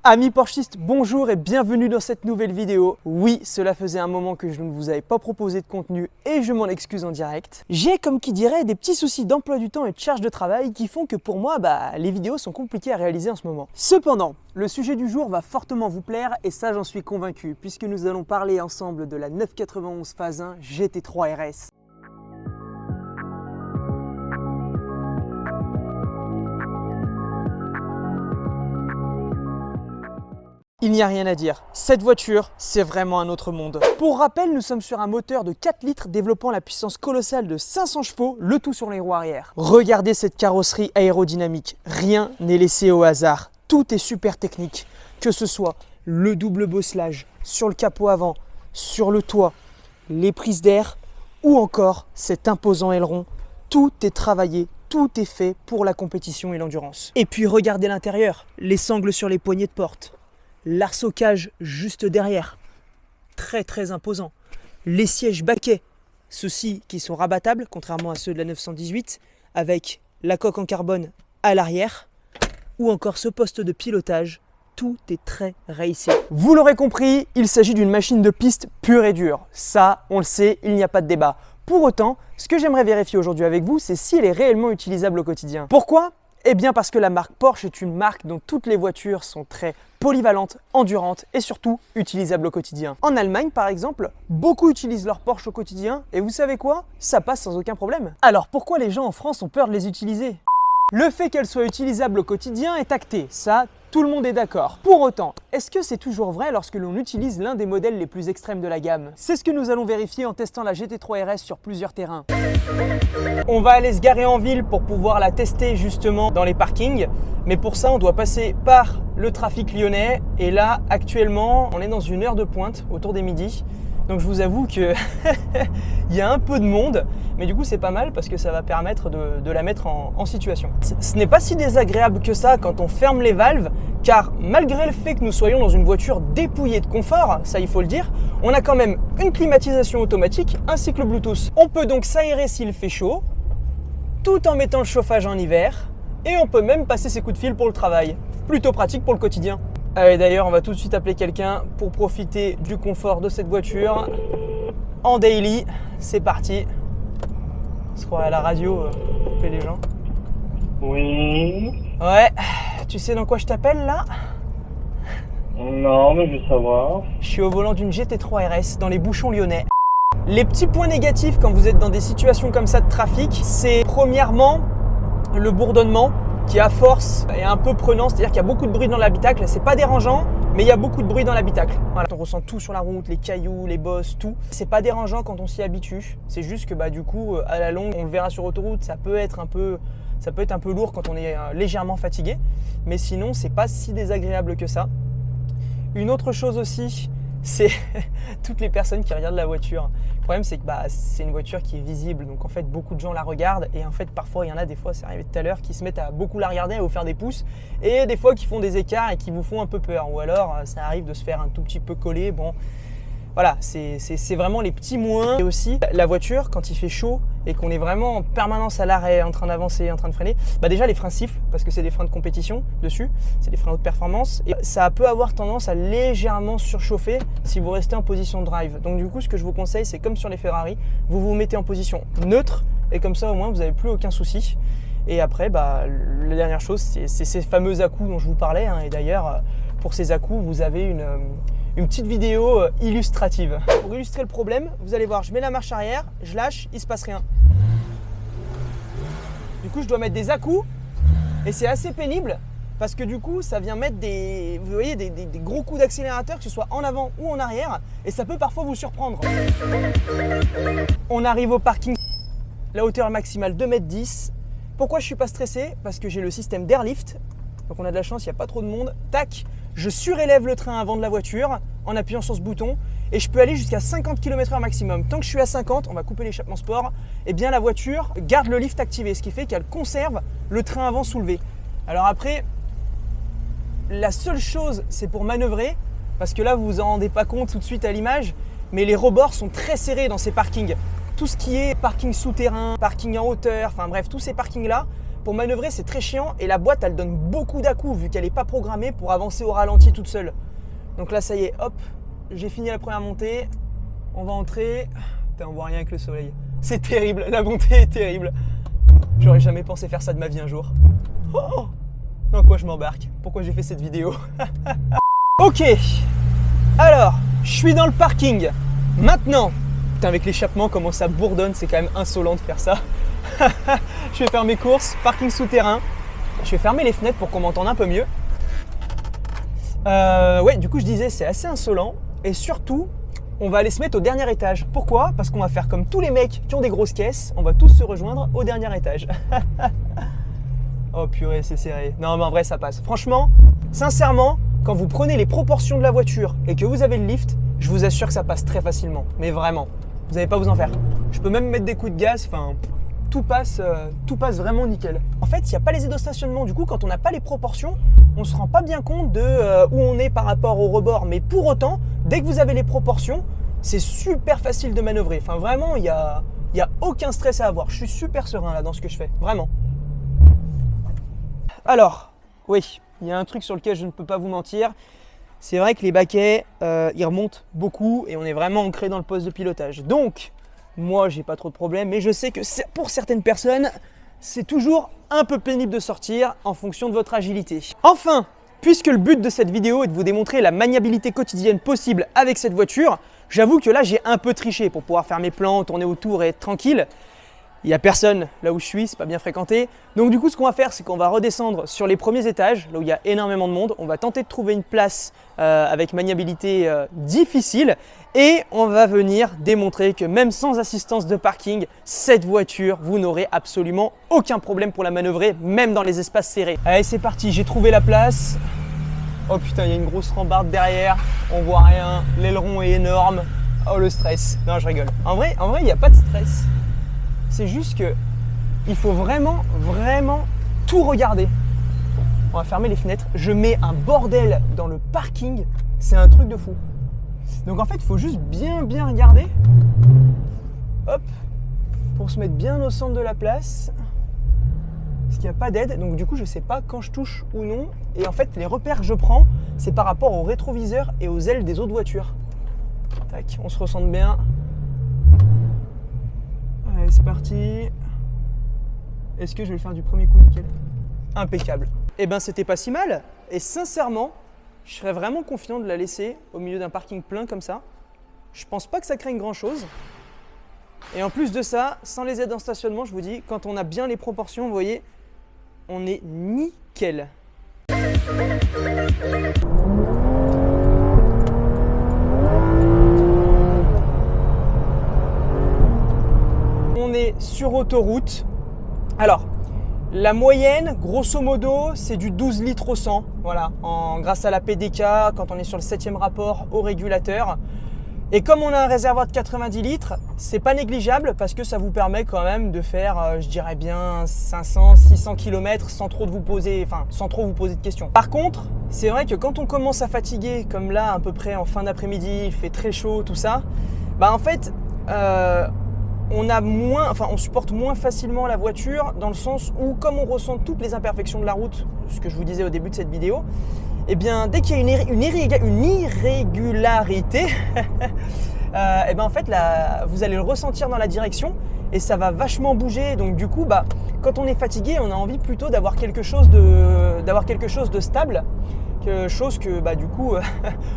Amis Porschistes, bonjour et bienvenue dans cette nouvelle vidéo. Oui, cela faisait un moment que je ne vous avais pas proposé de contenu et je m'en excuse en direct. J'ai, comme qui dirait, des petits soucis d'emploi du temps et de charge de travail qui font que pour moi, les vidéos sont compliquées à réaliser en ce moment. Cependant, le sujet du jour va fortement vous plaire et ça j'en suis convaincu puisque nous allons parler ensemble de la 991 phase 1 GT3 RS. Il n'y a rien à dire, cette voiture, c'est vraiment un autre monde. Pour rappel, nous sommes sur un moteur de 4 litres développant la puissance colossale de 500 chevaux, le tout sur les roues arrière. Regardez cette carrosserie aérodynamique, rien n'est laissé au hasard, tout est super technique. Que ce soit le double bosselage sur le capot avant, sur le toit, les prises d'air ou encore cet imposant aileron, tout est travaillé. Tout est fait pour la compétition et l'endurance. Et puis regardez l'intérieur, les sangles sur les poignées de porte. L'arceau-cage juste derrière, très imposant. Les sièges baquets, ceux-ci qui sont rabattables, contrairement à ceux de la 918, avec la coque en carbone à l'arrière, ou encore ce poste de pilotage, tout est très racé. Vous l'aurez compris, il s'agit d'une machine de piste pure et dure. Ça, on le sait, il n'y a pas de débat. Pour autant, ce que j'aimerais vérifier aujourd'hui avec vous, c'est si elle est réellement utilisable au quotidien. Pourquoi ? Eh bien parce que la marque Porsche est une marque dont toutes les voitures sont très polyvalentes, endurantes et surtout utilisables au quotidien. En Allemagne par exemple, beaucoup utilisent leur Porsche au quotidien et vous savez quoi ? Ça passe sans aucun problème. Alors pourquoi les gens en France ont peur de les utiliser ? Le fait qu'elles soient utilisables au quotidien est acté, ça tout le monde est d'accord. Pour autant, est-ce que c'est toujours vrai lorsque l'on utilise l'un des modèles les plus extrêmes de la gamme ? C'est ce que nous allons vérifier en testant la GT3 RS sur plusieurs terrains. On va aller se garer en ville pour pouvoir la tester justement dans les parkings. Mais pour ça, on doit passer par le trafic lyonnais. Et là, actuellement, on est dans une heure de pointe, autour des midis. Donc je vous avoue qu'il y a un peu de monde, mais du coup c'est pas mal parce que ça va permettre de la mettre en situation. Ce n'est pas si désagréable que ça quand on ferme les valves, car malgré le fait que nous soyons dans une voiture dépouillée de confort, ça il faut le dire, on a quand même une climatisation automatique ainsi que le Bluetooth. On peut donc s'aérer s'il fait chaud, tout en mettant le chauffage en hiver, et on peut même passer ses coups de fil pour le travail. Plutôt pratique pour le quotidien. Allez, d'ailleurs, on va tout de suite appeler quelqu'un pour profiter du confort de cette voiture en daily. C'est parti. On se croit à la radio, appeler les gens. Oui. Ouais, tu sais dans quoi je t'appelle là ? Non, mais je veux savoir. Je suis au volant d'une GT3 RS dans les bouchons lyonnais. Les petits points négatifs quand vous êtes dans des situations comme ça de trafic, c'est premièrement le bourdonnement qui à force est un peu prenant, c'est-à-dire qu'il y a beaucoup de bruit dans l'habitacle. C'est pas dérangeant, mais il y a beaucoup de bruit dans l'habitacle. Voilà. On ressent tout sur la route, les cailloux, les bosses, tout. C'est pas dérangeant quand on s'y habitue. C'est juste que du coup, à la longue, on le verra sur autoroute, ça peut être un peu lourd quand on est légèrement fatigué. Mais sinon, c'est pas si désagréable que ça. Une autre chose aussi, c'est toutes les personnes qui regardent la voiture. Le problème, c'est que c'est une voiture qui est visible, donc en fait beaucoup de gens la regardent et en fait parfois il y en a des fois, c'est arrivé tout à l'heure, qui se mettent à beaucoup la regarder, à vous faire des pouces et des fois qui font des écarts et qui vous font un peu peur ou alors ça arrive de se faire un tout petit peu coller. Bon, voilà, c'est vraiment les petits moins. Et aussi la voiture quand il fait chaud et qu'on est vraiment en permanence à l'arrêt, en train d'avancer, en train de freiner, déjà les freins sifflent parce que c'est des freins de compétition dessus, c'est des freins haute performance et ça peut avoir tendance à légèrement surchauffer si vous restez en position de drive. Donc du coup ce que je vous conseille, c'est comme sur les Ferrari, vous vous mettez en position neutre et comme ça au moins vous n'avez plus aucun souci. Et après la dernière chose, c'est ces fameux à-coups dont je vous parlais et d'ailleurs pour ces à-coups vous avez une petite vidéo illustrative. Pour illustrer le problème, vous allez voir, je mets la marche arrière, je lâche, il ne se passe rien. Du coup, je dois mettre des à-coups et c'est assez pénible parce que du coup, ça vient mettre des gros coups d'accélérateur, que ce soit en avant ou en arrière et ça peut parfois vous surprendre. On arrive au parking, la hauteur maximale 2,10 m. Pourquoi je ne suis pas stressé ? Parce que j'ai le système d'airlift. Donc on a de la chance, il n'y a pas trop de monde. Tac, je surélève le train avant de la voiture en appuyant sur ce bouton et je peux aller jusqu'à 50 km/h maximum. Tant que je suis à 50, on va couper l'échappement sport, et bien la voiture garde le lift activé, ce qui fait qu'elle conserve le train avant soulevé. Alors après, la seule chose, c'est pour manœuvrer, parce que là vous vous en rendez pas compte tout de suite à l'image, mais les rebords sont très serrés dans ces parkings. Tout ce qui est parking souterrain, parking en hauteur, enfin bref, tous ces parkings-là, pour manœuvrer c'est très chiant et la boîte elle donne beaucoup d'à-coups vu qu'elle n'est pas programmée pour avancer au ralenti toute seule. Donc là ça y est, hop, j'ai fini la première montée, on va entrer. Putain, on voit rien avec le soleil. C'est terrible, la montée est terrible. J'aurais jamais pensé faire ça de ma vie un jour. Oh, dans quoi je m'embarque? Pourquoi j'ai fait cette vidéo? Ok, alors, je suis dans le parking. Maintenant, putain, avec l'échappement, comment ça bourdonne, c'est quand même insolent de faire ça. Je vais faire mes courses, parking souterrain. Je vais fermer les fenêtres pour qu'on m'entende un peu mieux. Ouais, du coup, je disais, c'est assez insolent. Et surtout, on va aller se mettre au dernier étage. Pourquoi? Parce qu'on va faire comme tous les mecs qui ont des grosses caisses. On va tous se rejoindre au dernier étage. Oh purée, c'est serré. Non, mais en vrai, ça passe. Franchement, sincèrement, quand vous prenez les proportions de la voiture et que vous avez le lift, je vous assure que ça passe très facilement. Mais vraiment, vous n'allez pas vous en faire. Je peux même mettre des coups de gaz, enfin, tout passe vraiment nickel. En fait, il n'y a pas les aides au stationnement. Du coup, quand on n'a pas les proportions, on ne se rend pas bien compte de où on est par rapport au rebord. Mais pour autant, dès que vous avez les proportions, c'est super facile de manœuvrer. Enfin, vraiment, il y a aucun stress à avoir. Je suis super serein là dans ce que je fais, vraiment. Alors, oui, il y a un truc sur lequel je ne peux pas vous mentir. C'est vrai que les baquets, ils remontent beaucoup et on est vraiment ancré dans le poste de pilotage. Donc, moi, j'ai pas trop de problème, mais je sais que pour certaines personnes, c'est toujours un peu pénible de sortir en fonction de votre agilité. Enfin, puisque le but de cette vidéo est de vous démontrer la maniabilité quotidienne possible avec cette voiture, j'avoue que là, j'ai un peu triché pour pouvoir faire mes plans, tourner autour et être tranquille. Il n'y a personne là où je suis, c'est pas bien fréquenté. Donc du coup, ce qu'on va faire, c'est qu'on va redescendre sur les premiers étages, là où il y a énormément de monde. On va tenter de trouver une place avec maniabilité difficile et on va venir démontrer que même sans assistance de parking, cette voiture, vous n'aurez absolument aucun problème pour la manœuvrer, même dans les espaces serrés. Allez, c'est parti, j'ai trouvé la place. Oh putain, il y a une grosse rambarde derrière, on voit rien, l'aileron est énorme. Oh le stress, non je rigole. En vrai, il n'y a pas de stress. C'est juste que il faut vraiment tout regarder. On va fermer les fenêtres. Je mets un bordel dans le parking. C'est un truc de fou. Donc en fait, il faut juste bien regarder. Hop. Pour se mettre bien au centre de la place. Parce qu'il n'y a pas d'aide. Donc du coup, je ne sais pas quand je touche ou non. Et en fait, les repères que je prends, c'est par rapport au rétroviseur et aux ailes des autres voitures. Tac, on se ressente bien. Allez, c'est parti. Est-ce que je vais le faire du premier coup nickel? Impeccable. Eh ben, c'était pas si mal. Et sincèrement, je serais vraiment confiant de la laisser au milieu d'un parking plein comme ça. Je pense pas que ça craigne grand-chose. Et en plus de ça, sans les aides en stationnement, je vous dis, quand on a bien les proportions, vous voyez, on est nickel. On est sur autoroute. Alors, la moyenne, grosso modo, c'est du 12 litres au 100. Voilà, grâce à la PDK, quand on est sur le 7e rapport au régulateur. Et comme on a un réservoir de 90 litres, c'est pas négligeable parce que ça vous permet quand même de faire, je dirais bien 500-600 km sans trop vous poser de questions. Par contre, c'est vrai que quand on commence à fatiguer, comme là à peu près en fin d'après-midi, il fait très chaud, tout ça, bah en fait, on supporte moins facilement la voiture dans le sens où, comme on ressent toutes les imperfections de la route, ce que je vous disais au début de cette vidéo, et bien dès qu'il y a une irrégularité, et ben en fait vous allez le ressentir dans la direction et ça va vachement bouger. Donc du coup, quand on est fatigué, on a envie plutôt d'avoir quelque chose de stable. Chose que du coup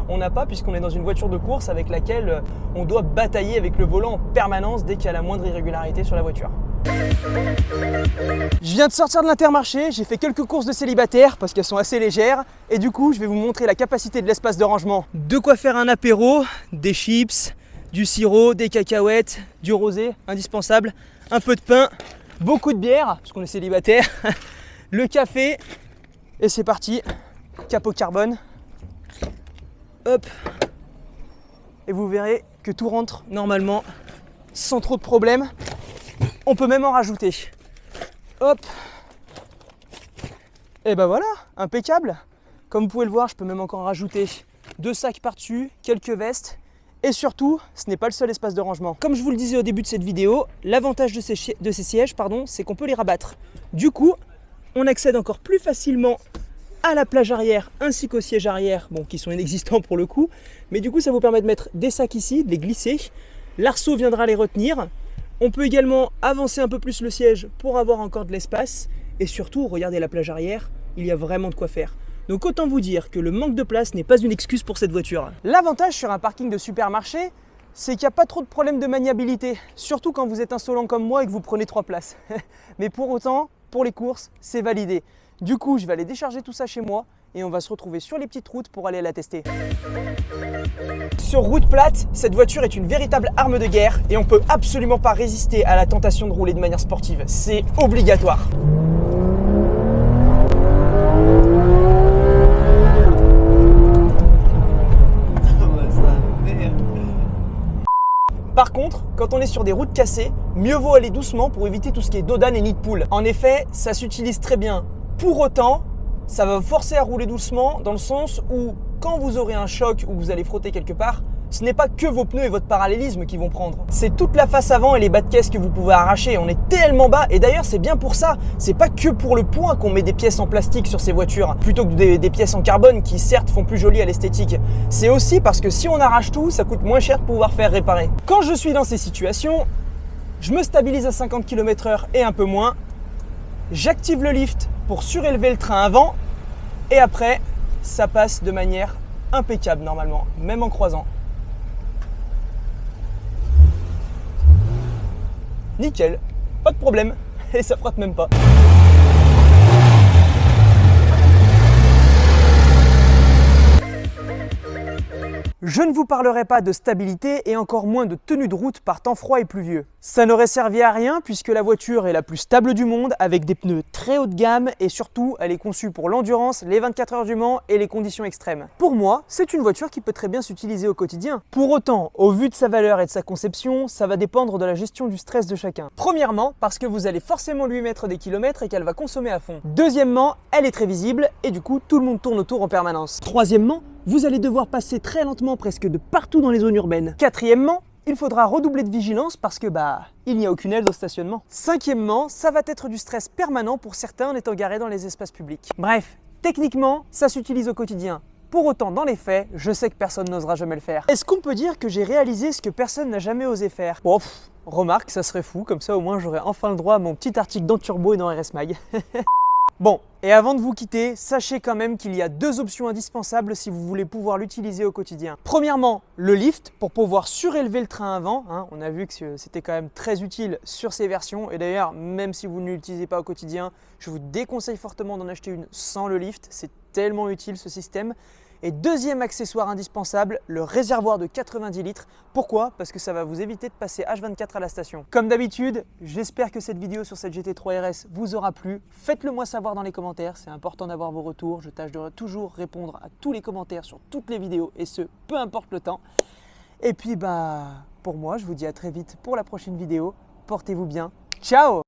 on n'a pas puisqu'on est dans une voiture de course avec laquelle on doit batailler avec le volant en permanence dès qu'il y a la moindre irrégularité sur la voiture. Je viens de sortir de l'Intermarché, j'ai fait quelques courses de célibataire parce qu'elles sont assez légères et du coup je vais vous montrer la capacité de l'espace de rangement. De quoi faire un apéro, des chips, du sirop, des cacahuètes, du rosé, indispensable, un peu de pain, beaucoup de bière parce qu'on est célibataire, le café et c'est parti. Capot carbone, hop, et vous verrez que tout rentre normalement sans trop de problèmes. On peut même en rajouter, hop, et ben voilà, impeccable. Comme vous pouvez le voir, je peux même encore rajouter 2 sacs par-dessus, quelques vestes, et surtout, ce n'est pas le seul espace de rangement. Comme je vous le disais au début de cette vidéo, l'avantage de ces sièges, c'est qu'on peut les rabattre. Du coup, on accède encore plus facilement à la plage arrière ainsi qu'au siège arrière, bon, qui sont inexistants pour le coup, mais du coup ça vous permet de mettre des sacs ici, de les glisser, l'arceau viendra les retenir, on peut également avancer un peu plus le siège pour avoir encore de l'espace, et surtout, regardez la plage arrière, il y a vraiment de quoi faire. Donc autant vous dire que le manque de place n'est pas une excuse pour cette voiture. L'avantage sur un parking de supermarché, c'est qu'il n'y a pas trop de problème de maniabilité, surtout quand vous êtes insolent comme moi et que vous prenez 3 places. Mais pour autant, pour les courses, c'est validé. Du coup, je vais aller décharger tout ça chez moi et on va se retrouver sur les petites routes pour aller la tester. Sur route plate, cette voiture est une véritable arme de guerre et on ne peut absolument pas résister à la tentation de rouler de manière sportive. C'est obligatoire. Par contre, quand on est sur des routes cassées, mieux vaut aller doucement pour éviter tout ce qui est dodane et nid de poule. En effet, ça s'utilise très bien. Pour autant, ça va vous forcer à rouler doucement dans le sens où quand vous aurez un choc ou vous allez frotter quelque part, ce n'est pas que vos pneus et votre parallélisme qui vont prendre. C'est toute la face avant et les bas de caisse que vous pouvez arracher. On est tellement bas et d'ailleurs c'est bien pour ça. C'est pas que pour le poids qu'on met des pièces en plastique sur ces voitures plutôt que des pièces en carbone qui certes font plus joli à l'esthétique. C'est aussi parce que si on arrache tout, ça coûte moins cher de pouvoir faire réparer. Quand je suis dans ces situations, je me stabilise à 50 km/h et un peu moins. J'active le lift pour surélever le train avant et après ça passe de manière impeccable normalement, même en croisant. Nickel, pas de problème et ça frotte même pas. Je ne vous parlerai pas de stabilité et encore moins de tenue de route par temps froid et pluvieux. Ça n'aurait servi à rien puisque la voiture est la plus stable du monde avec des pneus très haut de gamme et surtout elle est conçue pour l'endurance, les 24 heures du Mans et les conditions extrêmes. Pour moi, c'est une voiture qui peut très bien s'utiliser au quotidien. Pour autant, au vu de sa valeur et de sa conception, ça va dépendre de la gestion du stress de chacun. Premièrement, parce que vous allez forcément lui mettre des kilomètres et qu'elle va consommer à fond. Deuxièmement, elle est très visible et du coup tout le monde tourne autour en permanence. Troisièmement, vous allez devoir passer très lentement presque de partout dans les zones urbaines. Quatrièmement, il faudra redoubler de vigilance parce que il n'y a aucune aide au stationnement. Cinquièmement, ça va être du stress permanent pour certains en étant garés dans les espaces publics. Bref, techniquement, ça s'utilise au quotidien. Pour autant, dans les faits, je sais que personne n'osera jamais le faire. Est-ce qu'on peut dire que j'ai réalisé ce que personne n'a jamais osé faire? Bon, remarque, ça serait fou, comme ça au moins j'aurai enfin le droit à mon petit article dans Turbo et dans RS Mag. Bon, et avant de vous quitter, sachez quand même qu'il y a 2 options indispensables si vous voulez pouvoir l'utiliser au quotidien. Premièrement, le lift pour pouvoir surélever le train avant. On a vu que c'était quand même très utile sur ces versions. Et d'ailleurs, même si vous ne l'utilisez pas au quotidien, je vous déconseille fortement d'en acheter une sans le lift. C'est tellement utile ce système. Et deuxième accessoire indispensable, le réservoir de 90 litres. Pourquoi? Parce que ça va vous éviter de passer H24 à la station. Comme d'habitude, j'espère que cette vidéo sur cette GT3 RS vous aura plu. Faites-le moi savoir dans les commentaires, c'est important d'avoir vos retours. Je tâche de toujours répondre à tous les commentaires sur toutes les vidéos et ce, peu importe le temps. Et puis pour moi, je vous dis à très vite pour la prochaine vidéo. Portez-vous bien. Ciao!